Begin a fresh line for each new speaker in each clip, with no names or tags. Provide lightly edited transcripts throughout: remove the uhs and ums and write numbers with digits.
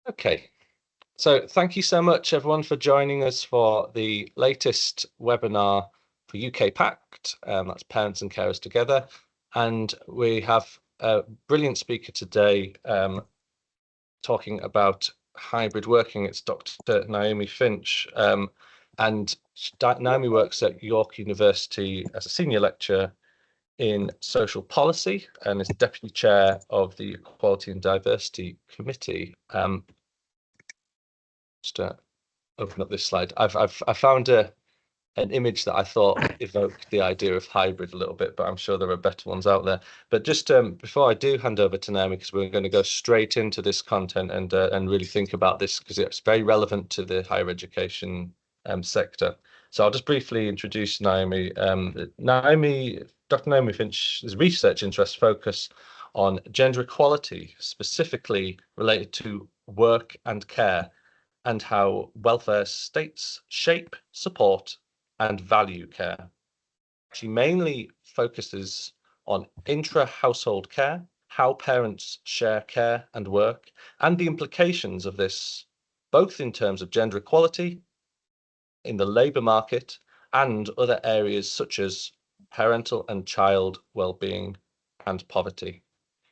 Okay, so thank you so much, everyone, for joining us for the latest webinar for UK PACT. That's Parents and Carers Together. And we have a brilliant speaker today talking about hybrid working. It's Dr. Naomi Finch. And Naomi works at York University as a senior lecturer in social policy and is deputy chair of the Equality and Diversity Committee. Just open up this slide. I found an image that I thought evoked the idea of hybrid a little bit, but I'm sure there are better ones out there. But just before I do hand over to Naomi, because we're going to go straight into this content and really think about this because it's very relevant to the higher education sector. So I'll just briefly introduce Naomi. Dr. Naomi Finch's research interests focus on gender equality, specifically related to work and care, and how welfare states shape, support, and value care. She mainly focuses on intra-household care, how parents share care and work, and the implications of this, both in terms of gender equality in the labour market and other areas such as parental and child well-being and poverty.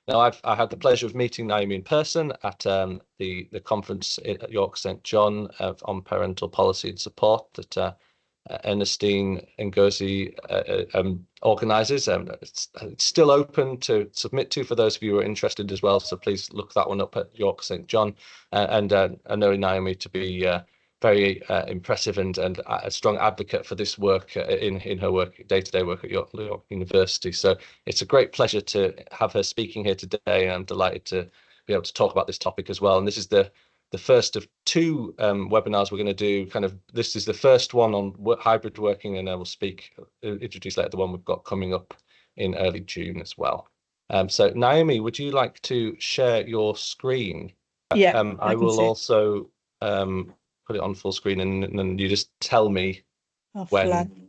Now, I had the pleasure of meeting Naomi in person at the conference at York St John on parental policy and support that Ernestine Ngozi organises. It's still open to submit to for those of you who are interested as well. So please look that one up at York St John. And I know Naomi to be very impressive and a strong advocate for this work in her work, day-to-day work at York University. So it's a great pleasure to have her speaking here today. And I'm delighted to be able to talk about this topic as well. And this is the first of two webinars we're going to do. This is the first one on hybrid working, and I will introduce later the one we've got coming up in early June as well. So Naomi, would you like to share your screen?
Yeah,
I will also put it on full screen, and then you just tell me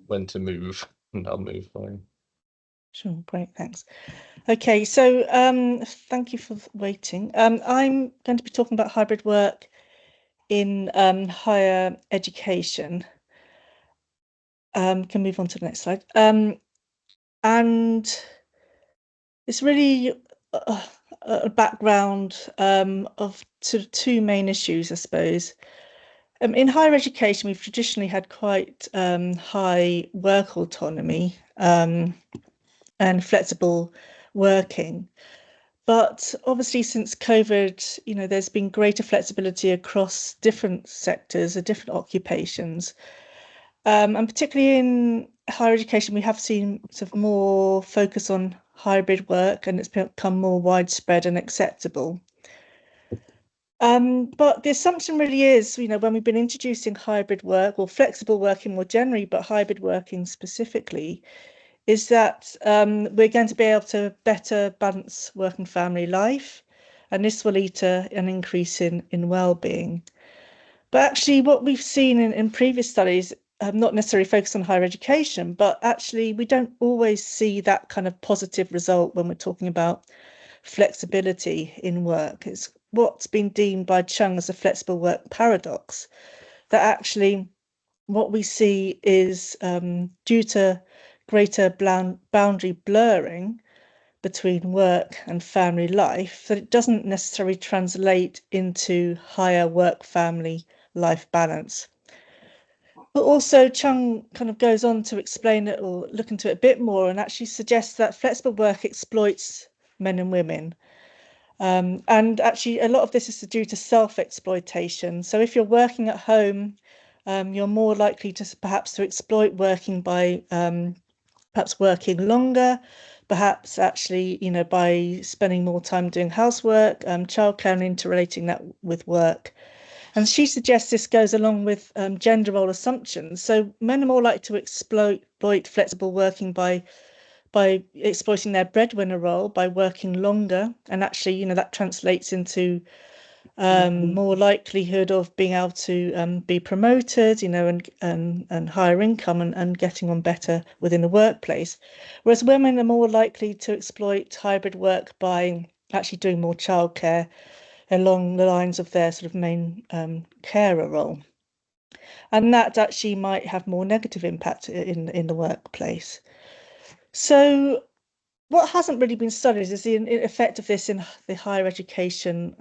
when to move, and I'll move for you.
Sure, great, thanks. Okay, so thank you for waiting. I'm going to be talking about hybrid work in higher education. Can move on to the next slide. And it's really a background of sort of two main issues, I suppose. In higher education, we've traditionally had quite high work autonomy and flexible working. But obviously, since COVID, there's been greater flexibility across different sectors or different occupations. And particularly in higher education, we have seen sort of more focus on hybrid work, and it's become more widespread and acceptable. But the assumption really is, when we've been introducing hybrid work or flexible working more generally, but hybrid working specifically, is that we're going to be able to better balance work and family life, and this will lead to an increase in well-being. But actually, what we've seen in previous studies have not necessarily focused on higher education, but actually we don't always see that kind of positive result when we're talking about flexibility in work. It's what's been deemed by Chung as a flexible work paradox, that actually what we see is due to greater boundary blurring between work and family life, that it doesn't necessarily translate into higher work-family life balance. But also Chung kind of goes on to explain it or look into it a bit more and actually suggests that flexible work exploits men and women. And actually a lot of this is due to self-exploitation. So if you're working at home, you're more likely to perhaps to exploit working by perhaps working longer, perhaps actually, by spending more time doing housework, childcare, and interrelating that with work. And she suggests this goes along with gender role assumptions. So men are more likely to exploit flexible working by exploiting their breadwinner role, by working longer. And actually, that translates into more likelihood of being able to be promoted, and higher income and getting on better within the workplace. Whereas women are more likely to exploit hybrid work by actually doing more childcare along the lines of their sort of main carer role. And that actually might have more negative impact in the workplace. So what hasn't really been studied is the effect of this in the higher education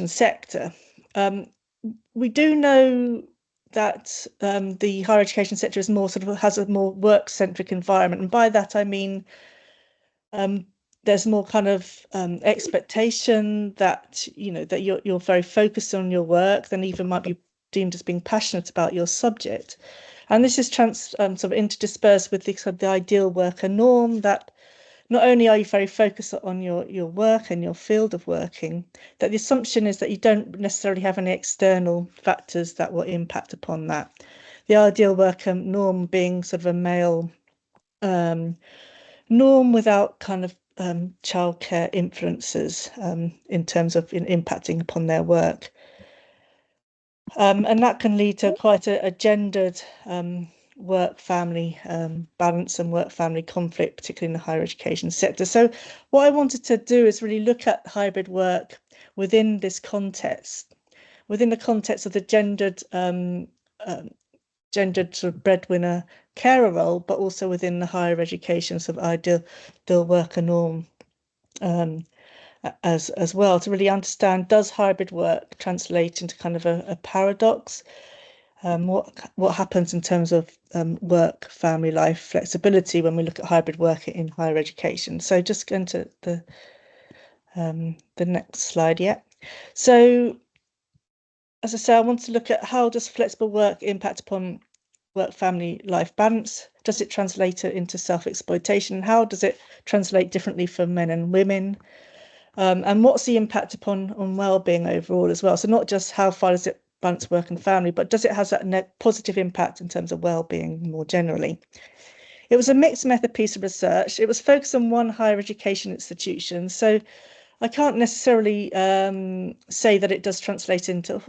sector. We do know that the higher education sector is more has a more work-centric environment, and by that I mean there's more kind of expectation that that you're very focused on your work, then even might be deemed as being passionate about your subject, and this is sort of interdispersed with the ideal worker norm that not only are you very focused on your work and your field of working, that the assumption is that you don't necessarily have any external factors that will impact upon that. The ideal worker norm being sort of a male norm without kind of childcare influences in terms of impacting upon their work. And that can lead to quite a gendered work-family balance and work-family conflict, particularly in the higher education sector. So what I wanted to do is really look at hybrid work within this context, within the context of the gendered sort of breadwinner carer role, but also within the higher education sort of ideal worker norm as well, to really understand, does hybrid work translate into kind of a paradox? What happens in terms of work, family life, flexibility when we look at hybrid work in higher education? So just going to the next slide. Yeah. So as I say, I want to look at how does flexible work impact upon work family life balance? Does it translate into self-exploitation? How does it translate differently for men and women? And what's the impact on well-being overall as well? So not just how far does it balance work and family, but does it have that positive impact in terms of well-being more generally? It was a mixed method piece of research. It was focused on one higher education institution. So I can't necessarily say that it does translate into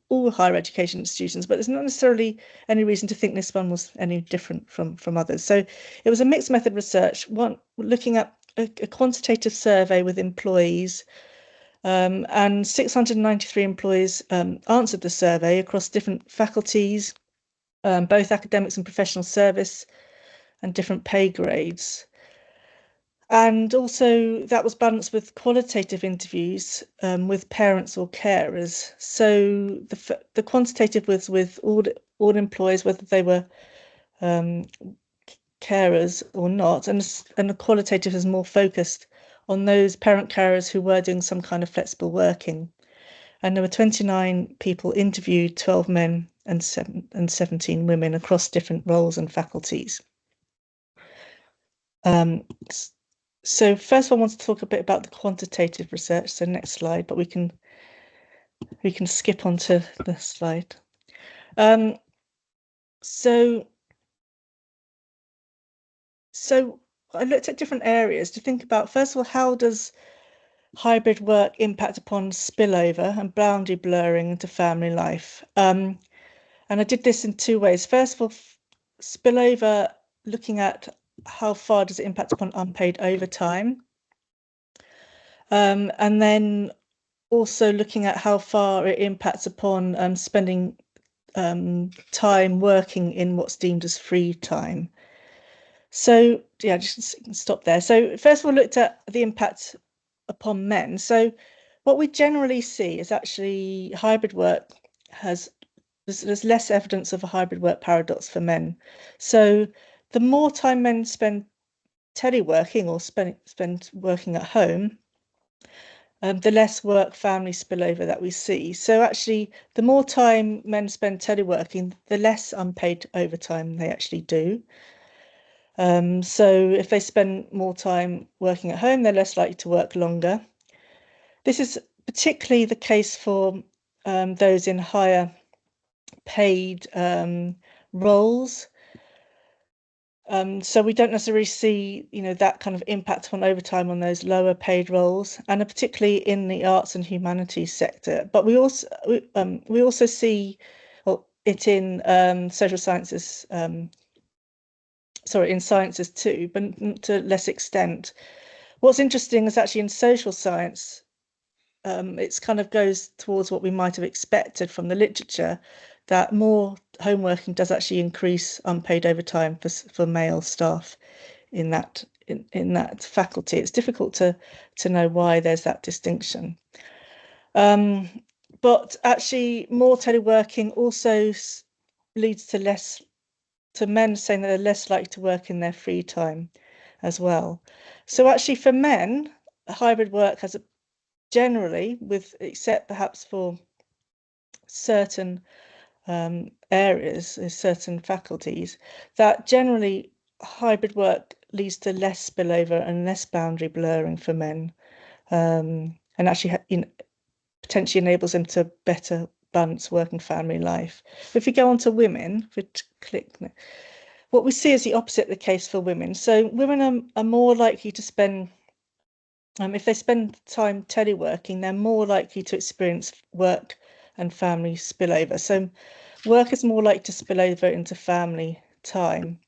all higher education institutions, but there's not necessarily any reason to think this one was any different from others. So it was a mixed method research, one looking at a quantitative survey with employees, and 693 employees answered the survey across different faculties, both academics and professional service, and different pay grades. And also that was balanced with qualitative interviews with parents or carers. So the quantitative was with all employees, whether they were carers or not, and the qualitative is more focused on those parent carers who were doing some kind of flexible working. And there were 29 people interviewed, 12 men and 17 women across different roles and faculties. So first I want to talk a bit about the quantitative research. So next slide, but we can skip on to the slide. So I looked at different areas to think about, first of all, how does hybrid work impact upon spillover and boundary blurring into family life? And I did this in two ways. First of all, spillover, looking at how far does it impact upon unpaid overtime? And then also looking at how far it impacts upon spending time working in what's deemed as free time. So yeah, just stop there. So first of all, looked at the impact upon men. So what we generally see is actually hybrid work there's less evidence of a hybrid work paradox for men. So the more time men spend teleworking or spend working at home, the less work family spillover that we see. So actually, the more time men spend teleworking, the less unpaid overtime they actually do. So if they spend more time working at home, they're less likely to work longer. This is particularly the case for those in higher paid roles. So we don't necessarily see, that kind of impact on overtime on those lower paid roles, and particularly in the arts and humanities sector. But we also see it in social sciences, in sciences too, but to less extent. What's interesting is actually in social science, it kind of goes towards what we might have expected from the literature, that more homeworking does actually increase unpaid overtime for male staff in that faculty. It's difficult to know why there's that distinction. But actually, more teleworking also leads to men saying that they're less likely to work in their free time as well. So actually, for men, hybrid work has generally, except perhaps for certain areas, certain faculties, that generally hybrid work leads to less spillover and less boundary blurring for men, and actually potentially enables them to better balance work and family life. If we go on to women, if we click, what we see is the opposite the case for women. So women are more likely to spend, if they spend time teleworking, they're more likely to experience work and family spillover. So work is more likely to spill over into family time.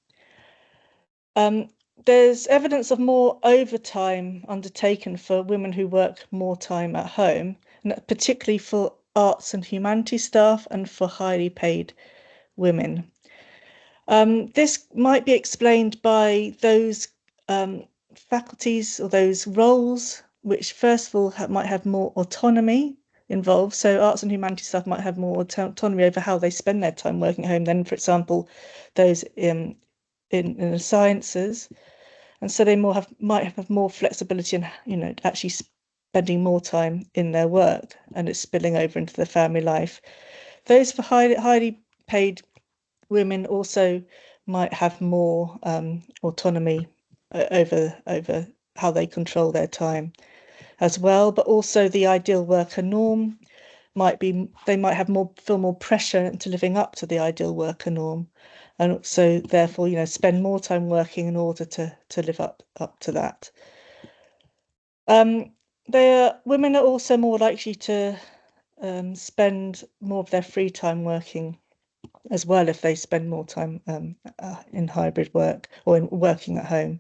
There's evidence of more overtime undertaken for women who work more time at home, and particularly for arts and humanities staff and for highly paid women. This might be explained by those faculties or those roles which, first of all, might have more autonomy involved. So arts and humanities staff might have more autonomy over how they spend their time working at home than, for example, those in the sciences. And so they might have more flexibility and, actually spending more time in their work, and it's spilling over into their family life. Those for highly paid women also might have more autonomy over how they control their time as well, but also the ideal worker norm they might feel more pressure into living up to the ideal worker norm, and so therefore spend more time working in order to live up to that. Women are also more likely to spend more of their free time working as well if they spend more time in hybrid work or in working at home.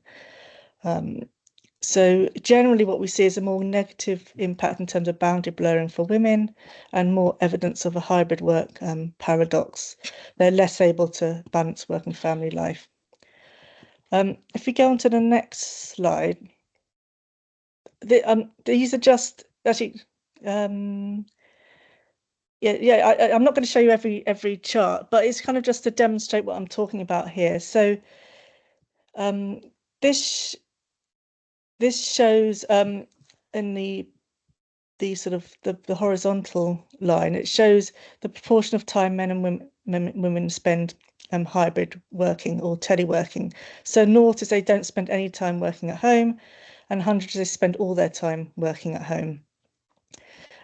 So generally what we see is a more negative impact in terms of boundary blurring for women and more evidence of a hybrid work paradox. They're less able to balance work and family life. If we go on to the next slide, these are just actually, I'm not going to show you every chart, but it's kind of just to demonstrate what I'm talking about here. So this shows in the sort of the horizontal line, it shows the proportion of time men and women spend hybrid working or teleworking. So 0 is they don't spend any time working at home, and 100 is they spend all their time working at home.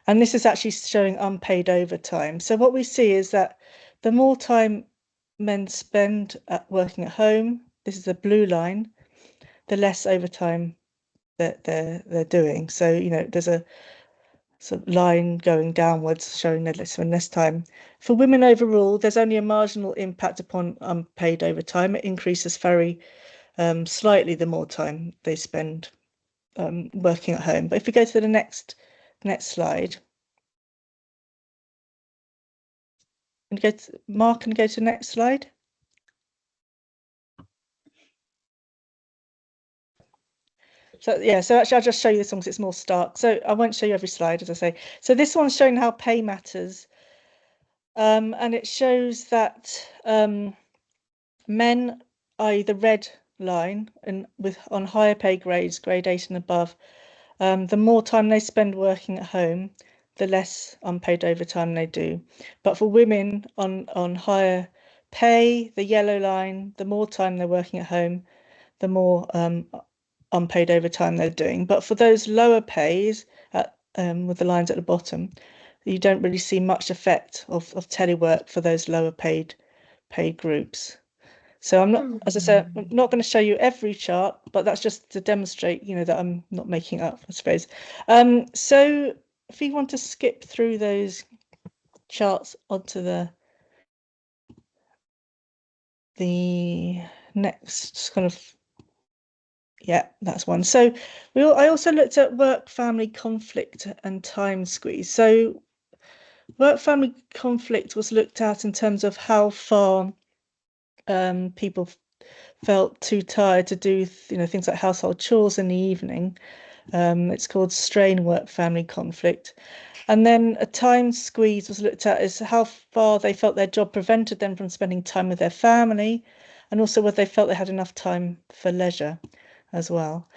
And this is actually showing unpaid overtime. So what we see is that the more time men spend working at home, this is the blue line, the less overtime that they're doing. So there's a sort of line going downwards showing they're spending less time. For women overall, there's only a marginal impact upon unpaid overtime. It increases very slightly the more time they spend working at home. But if we go to the next slide, and Mark, and go to the next slide. So yeah, so actually I'll just show you this one because it's more stark. So I won't show you every slide, as I say. So this one's showing how pay matters. And it shows that men, i.e. the red line, and on higher pay grades, grade 8 and above, the more time they spend working at home, the less unpaid overtime they do. But for women on higher pay, the yellow line, the more time they're working at home, the more unpaid overtime they're doing. But for those lower pays, with the lines at the bottom, you don't really see much effect of telework for those lower paid groups. So I'm not, as I said, I'm not going to show you every chart, but that's just to demonstrate, that I'm not making it up, I suppose. So if you want to skip through those charts onto the next kind of Yeah, that's one. So I also looked at work-family conflict and time squeeze. So work-family conflict was looked at in terms of how far people felt too tired to do things like household chores in the evening. It's called strain work-family conflict. And then a time squeeze was looked at as how far they felt their job prevented them from spending time with their family, and also whether they felt they had enough time for leisure as well.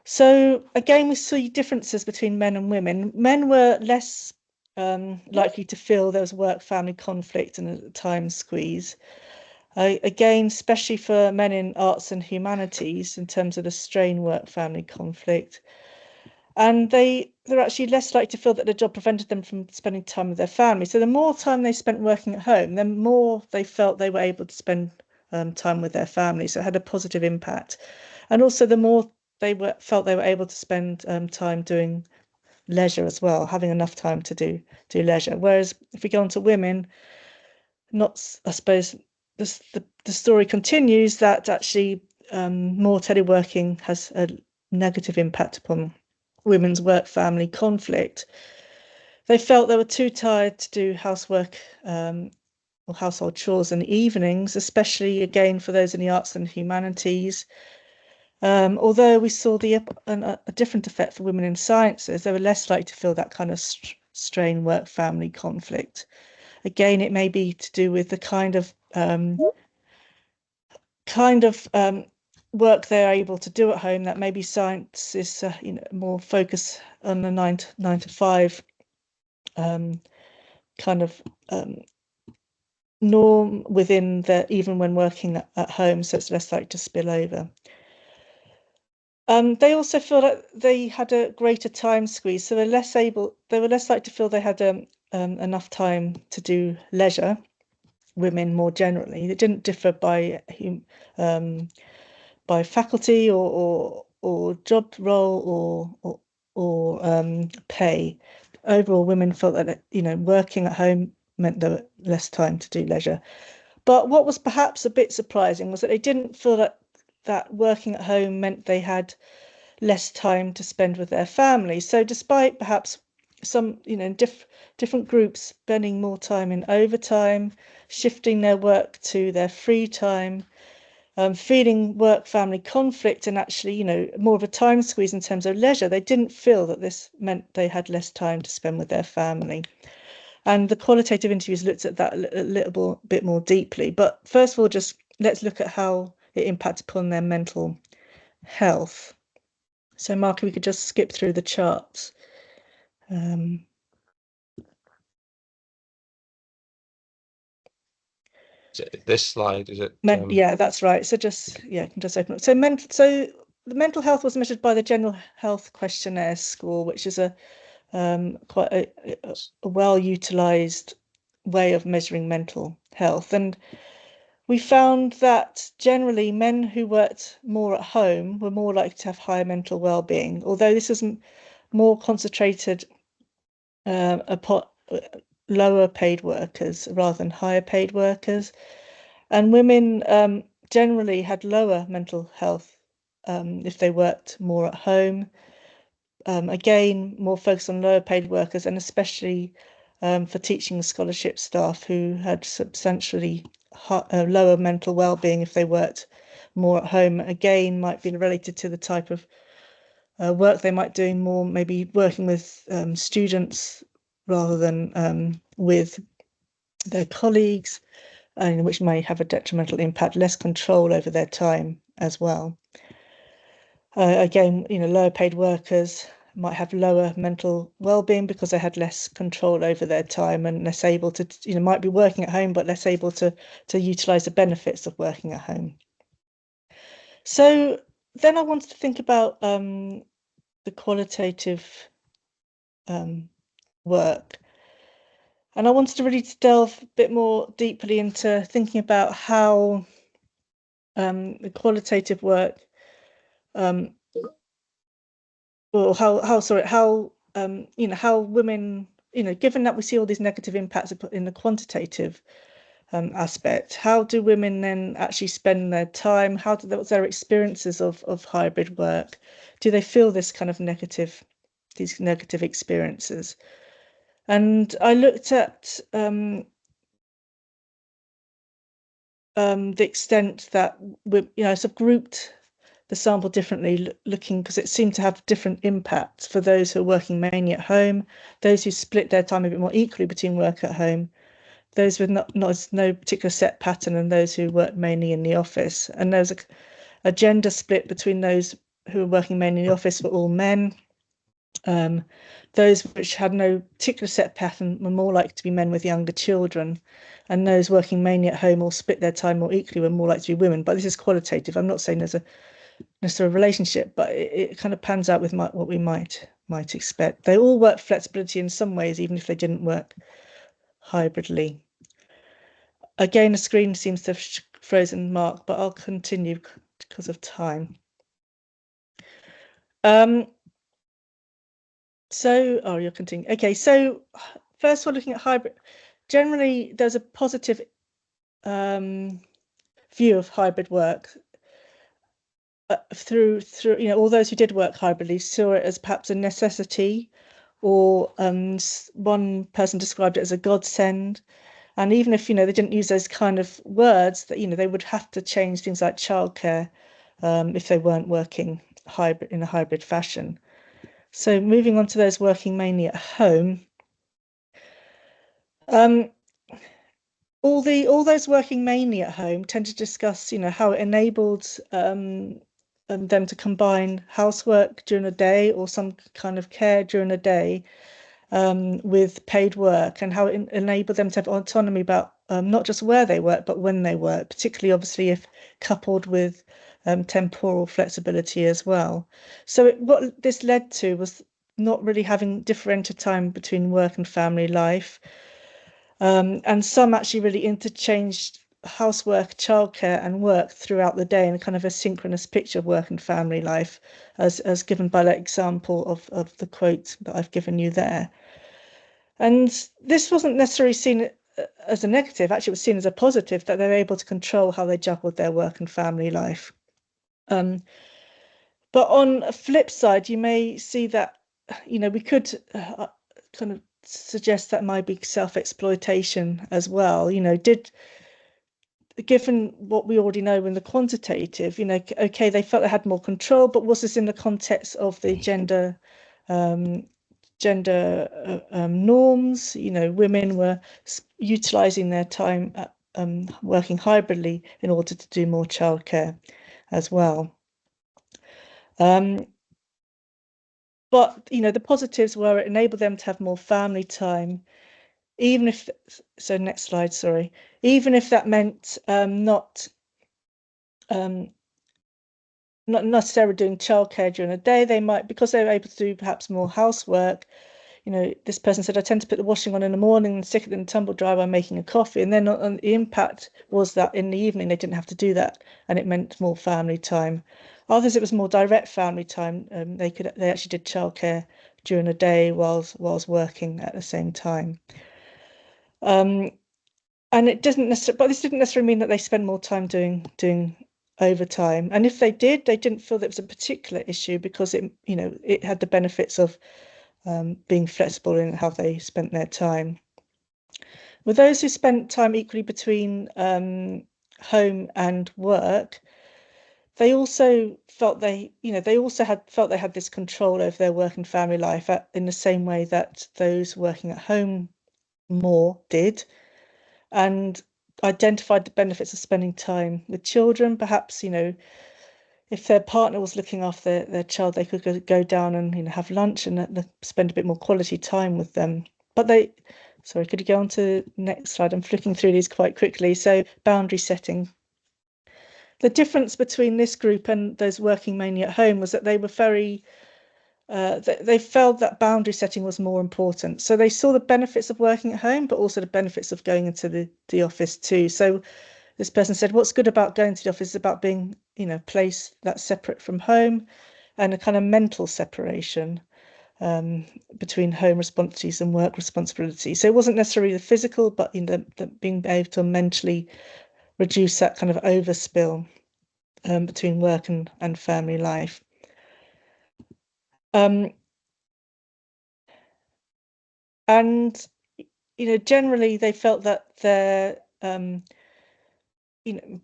So again, we see differences between men and women. Men were less likely to feel there was work-family conflict and a time squeeze. Again, especially for men in arts and humanities, in terms of the strain work-family conflict. And they're actually less likely to feel that the job prevented them from spending time with their family. So the more time they spent working at home, the more they felt they were able to spend time with their family. So it had a positive impact. And also the more felt they were able to spend time doing leisure as well, having enough time to do leisure. Whereas if we go on to women, I suppose the story continues that actually more teleworking has a negative impact upon women's work-family conflict. They felt they were too tired to do housework or household chores in the evenings, especially again for those in the arts and humanities. Although we saw a different effect for women in sciences, they were less likely to feel that kind of strain work-family conflict. Again, it may be to do with the kind of work they're able to do at home, that maybe science is more focused on the 9 to 5 kind of norm within even when working at home, so it's less likely to spill over. They also feel like they had a greater time squeeze, so they were less likely to feel they had enough time to do leisure. Women more generally, it didn't differ by faculty or job role or pay. Overall, women felt that working at home meant there were less time to do leisure. But what was perhaps a bit surprising was that they didn't feel that working at home meant they had less time to spend with their family. So despite perhaps some different groups spending more time in overtime, shifting their work to their free time, feeling work-family conflict and actually, more of a time squeeze in terms of leisure, they didn't feel that this meant they had less time to spend with their family. And the qualitative interviews looked at that a little bit more deeply. But first of all, just let's look at how it impacts upon their mental health. So, Mark, we could just skip through the charts.
This slide, is it?
Yeah, that's right. So just open up. So the mental health was measured by the General Health Questionnaire score, which is a quite a well-utilized way of measuring mental health. And we found that generally men who worked more at home were more likely to have higher mental well-being, although this is more concentrated upon lower paid workers rather than higher paid workers. And women generally had lower mental health if they worked more at home. Again, more focus on lower paid workers, and especially for teaching scholarship staff who had substantially lower mental well-being if they worked more at home. Again, might be related to the type of work they might do, more maybe working with students rather than with their colleagues, and which may have a detrimental impact, less control over their time as well. Again, lower paid workers might have lower mental well-being because they had less control over their time and less able to, might be working at home, but less able to utilize the benefits of working at home. So then I wanted to think about the qualitative work. And I wanted to really delve a bit more deeply into thinking about how the qualitative work, or how women, given that we see all these negative impacts in the quantitative aspect. How do women then actually spend their time? What's their experiences of hybrid work? Do they feel these negative experiences? And I looked at the extent that sort of grouped the sample differently, looking because it seemed to have different impacts for those who are working mainly at home, those who split their time a bit more equally between work at home, those with no particular set pattern, and those who work mainly in the office. And there's a gender split between those who are working mainly in the office were all men. Those which had no particular set pattern were more likely to be men with younger children, and those working mainly at home or split their time more equally were more likely to be women. But this is qualitative. I'm not saying there's a necessary relationship, but it kind of pans out with what we might expect. They all work flexibility in some ways, even if they didn't work hybridly. Again, the screen seems to have frozen, Mark, but I'll continue because of time. You're continuing. Okay, so first we're looking at hybrid. Generally, there's a positive view of hybrid work. Through all those who did work hybridly saw it as perhaps a necessity, or one person described it as a godsend. And even if they didn't use those kind of words, that they would have to change things like childcare if they weren't working in a hybrid fashion. So moving on to those working mainly at home, all those working mainly at home tend to discuss how it enabled them to combine housework during the day or some kind of care during the day with paid work, and how it enabled them to have autonomy about not just where they work, but when they work, particularly obviously if coupled with temporal flexibility as well. So what this led to was not really having differentiated time between work and family life. And some actually really interchanged housework, childcare, and work throughout the day in a kind of a synchronous picture of work and family life, as given by that example of the quote that I've given you there. And this wasn't necessarily seen as a negative. Actually, it was seen as a positive, that they were able to control how they juggled their work and family life. But on a flip side, you may see that, we could kind of suggest that might be self-exploitation as well. Given what we already know in the quantitative, okay, they felt they had more control, but was this in the context of the gender norms? Women were utilizing their time working hybridly in order to do more childcare as well. But the positives were it enabled them to have more family time, even if next slide, sorry, even if that meant not necessarily doing childcare during the day. They might, because they were able to do perhaps more housework. This person said, I tend to put the washing on in the morning and stick it in the tumble dryer by making a coffee. And then the impact was that in the evening they didn't have to do that, and it meant more family time. Others, it was more direct family time. They actually did childcare during the day whilst working at the same time. And it doesn't necessarily, but this didn't necessarily mean that they spend more time doing overtime. And if they did, they didn't feel that it was a particular issue, because it had the benefits of being flexible in how they spent their time. With those who spent time equally between home and work, they also felt they had this control over their work and family life in the same way that those working at home more did, and identified the benefits of spending time with children. Perhaps, if their partner was looking after their child, they could go down and have lunch and spend a bit more quality time with them. But sorry, could you go on to the next slide? I'm flicking through these quite quickly. So boundary setting. The difference between this group and those working mainly at home was that they were very they felt that boundary setting was more important. So they saw the benefits of working at home, but also the benefits of going into the office too. So this person said, what's good about going to the office is about being, place that's separate from home, and a kind of mental separation. between home responsibilities and work responsibilities. So it wasn't necessarily the physical, but the being able to mentally reduce that kind of overspill between work and family life. And generally they felt that their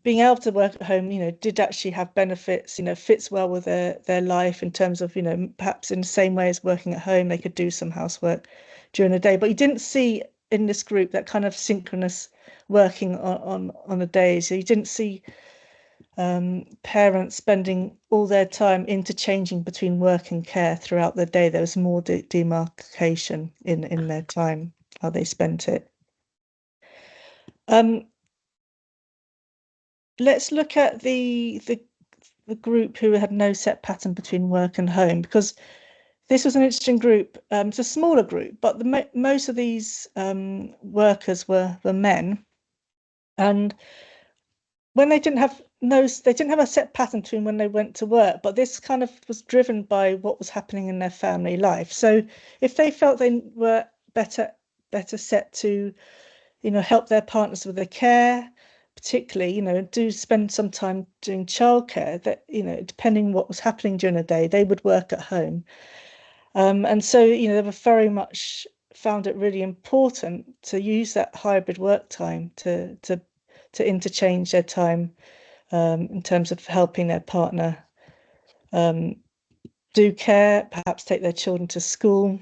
being able to work at home, did actually have benefits, fits well with their life in terms of, perhaps in the same way as working at home, they could do some housework during the day. But you didn't see in this group that kind of synchronous working on a day. So you didn't see parents spending all their time interchanging between work and care throughout the day. There was more demarcation in their time, how they spent it. Let's look at the group who had no set pattern between work and home, because this was an interesting group. It's a smaller group, but most of these workers were men, and when they didn't have a set pattern between when they went to work, but this kind of was driven by what was happening in their family life. So if they felt they were better set to help their partners with their care, particularly, do spend some time doing childcare, that, depending what was happening during the day, they would work at home. And so, they were very much found it really important to use that hybrid work time to interchange their time in terms of helping their partner do care, perhaps take their children to school.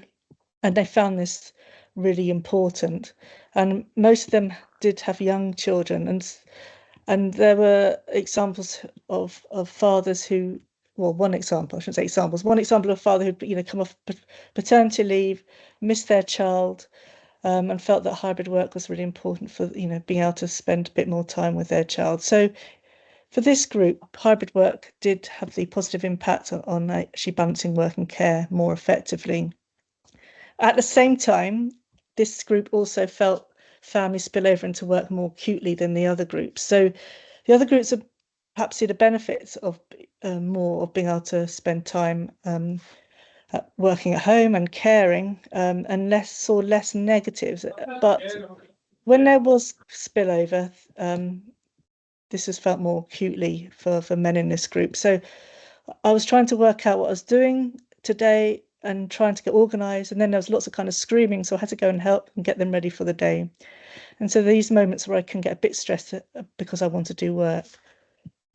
And they found this really important. And most of them did have young children, and there were examples of fathers who, well, one example, I shouldn't say examples, one example of a father who'd come off paternity leave, missed their child, and felt that hybrid work was really important for being able to spend a bit more time with their child. So for this group, hybrid work did have the positive impact on actually balancing work and care more effectively. At the same time, this group also felt family spill over into work more acutely than the other groups. So the other groups have perhaps see the benefits of more of being able to spend time working at home and caring, and saw less negatives. But when there was spillover, this was felt more acutely for men in this group. So I was trying to work out what I was doing today and trying to get organized, and then there was lots of kind of screaming, so I had to go and help and get them ready for the day. And so these moments where I can get a bit stressed because I want to do work.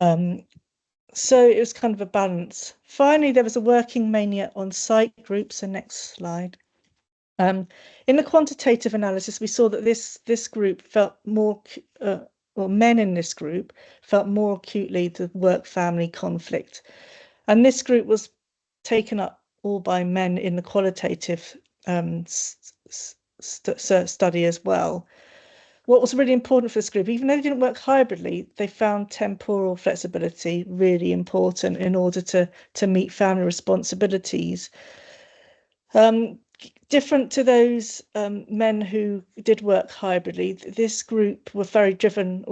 So it was kind of a balance. Finally, there was a working mania on site groups. So next slide. In the quantitative analysis, we saw that this group felt more, or men in this group felt more acutely the work-family conflict. And this group was taken up all by men in the qualitative study as well. What was really important for this group, even though they didn't work hybridly, they found temporal flexibility really important in order to meet family responsibilities. Different to those men who did work hybridly, this group were very driven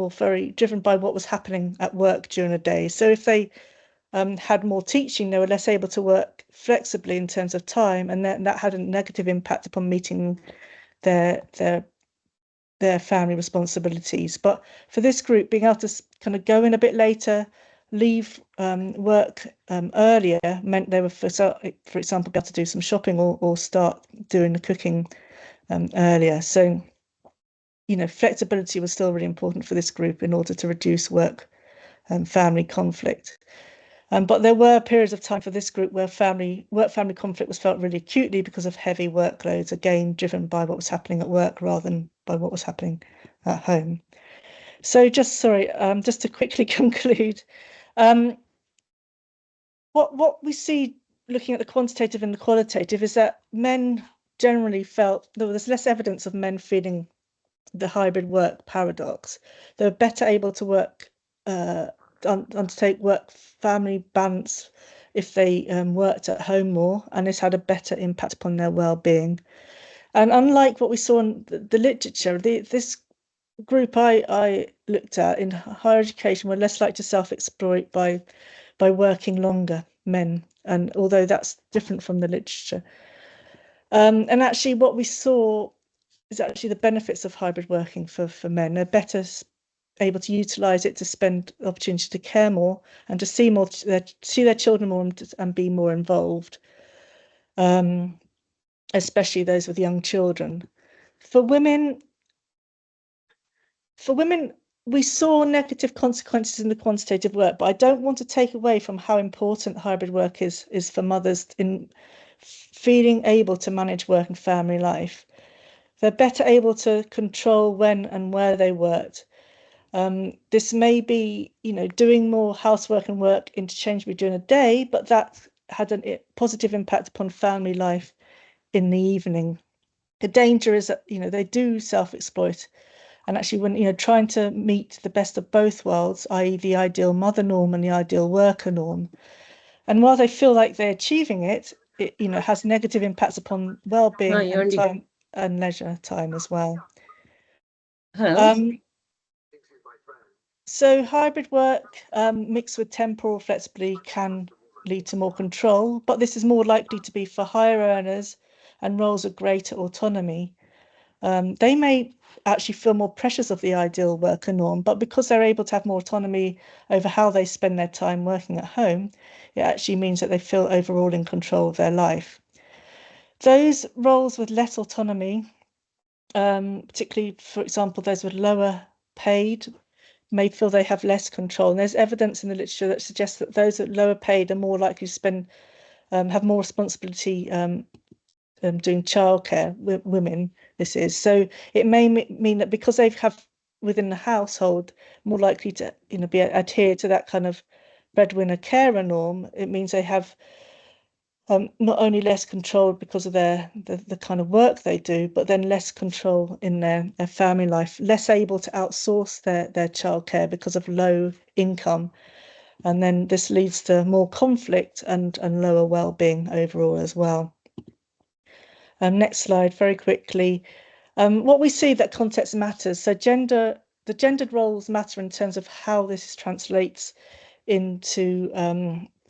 by what was happening at work during the day. So if they had more teaching, they were less able to work flexibly in terms of time, and that had a negative impact upon meeting their family responsibilities. But for this group, being able to kind of go in a bit later, leave work earlier, meant they were, for example, be able to do some shopping or start doing the cooking earlier. So, flexibility was still really important for this group in order to reduce work and family conflict. But there were periods of time for this group where work-family conflict was felt really acutely because of heavy workloads, again, driven by what was happening at work rather than by what was happening at home. So just to quickly conclude, what we see looking at the quantitative and the qualitative is that men generally felt, though there's less evidence of men feeling the hybrid work paradox. They were better able to work undertake work-family balance if they worked at home more, and this had a better impact upon their well-being. And unlike what we saw in the literature, this group I looked at in higher education were less likely to self-exploit by working longer, men. And although that's different from the literature, And actually what we saw is actually the benefits of hybrid working for men. They're better able to utilize it to spend the opportunity to care more and to see their children more and be more involved, especially those with young children. For women, we saw negative consequences in the quantitative work, but I don't want to take away from how important hybrid work is for mothers in feeling able to manage work and family life. They're better able to control when and where they worked. This may be, doing more housework and work interchangeably during the day, but that had a positive impact upon family life in the evening. The danger is that, they do self-exploit. And actually, when, trying to meet the best of both worlds, i.e. the ideal mother norm and the ideal worker norm. And while they feel like they're achieving it, has negative impacts upon well-being and time and leisure time as well. So hybrid work mixed with temporal flexibly can lead to more control, but this is more likely to be for higher earners and roles of greater autonomy. They may actually feel more pressures of the ideal worker norm, but because they're able to have more autonomy over how they spend their time working at home, it actually means that they feel overall in control of their life. Those roles with less autonomy, particularly, for example, those with lower paid, may feel they have less control. And there's evidence in the literature that suggests that those at lower paid are more likely to have more responsibility doing childcare. Women, this is. So it may mean that because they have within the household more likely to be adhere to that kind of breadwinner carer norm, it means they have not only less control because of the kind of work they do, but then less control in their family life, less able to outsource their childcare because of low income. And then this leads to more conflict and lower well-being overall as well. Next slide, very quickly. What we see that context matters. So the gendered roles matter in terms of how this translates into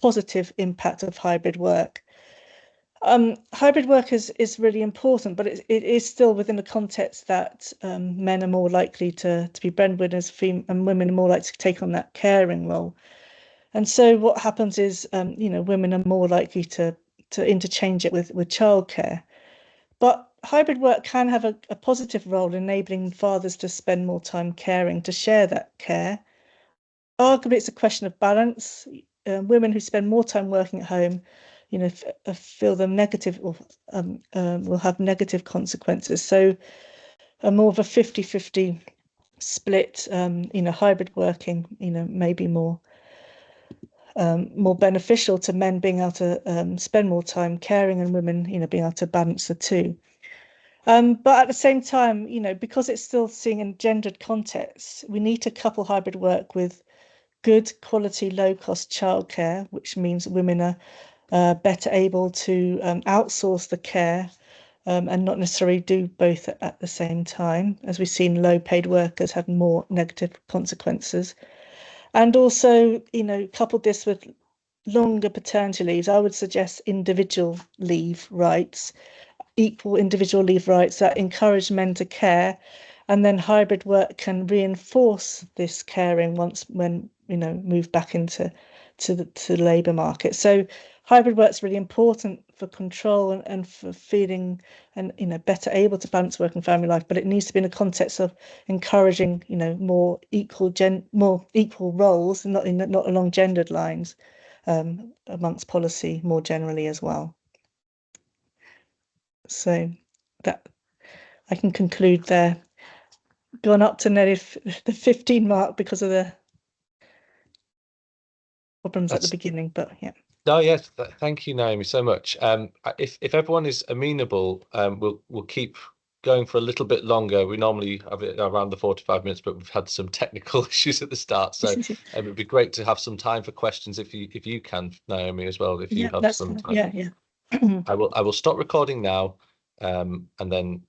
positive impact of hybrid work. Hybrid work is really important, but it is still within the context that men are more likely to be breadwinners, and women are more likely to take on that caring role. And so what happens is, women are more likely to interchange it with childcare. But hybrid work can have a positive role, enabling fathers to spend more time caring, to share that care. Arguably, it's a question of balance. Women who spend more time working at home, feel them negative or will have negative consequences. So more of a 50-50 split, hybrid working, may be more beneficial to men being able to spend more time caring and women, being able to balance the two. But at the same time, because it's still seeing in gendered contexts, we need to couple hybrid work with good quality, low-cost childcare, which means women are better able to outsource the care and not necessarily do both at the same time. As we've seen, low-paid workers have more negative consequences. And also, coupled this with longer paternity leaves, I would suggest individual leave rights, equal individual leave rights that encourage men to care, and then hybrid work can reinforce this caring when move back into the labour market. So hybrid work is really important for control and for feeling and better able to balance work and family life, but it needs to be in the context of encouraging more equal roles, not along gendered lines, amongst policy more generally as well. So that I can conclude there. Gone up to nearly the 15 mark because of the problems at the beginning, but yeah.
No, yes, thank you, Naomi, so much. If everyone is amenable, we'll keep going for a little bit longer. We normally have it around the 45 minutes, but we've had some technical issues at the start, so it would be great to have some time for questions if you can, Naomi, as well. If you have some time.
Yeah.
I will stop recording now, and then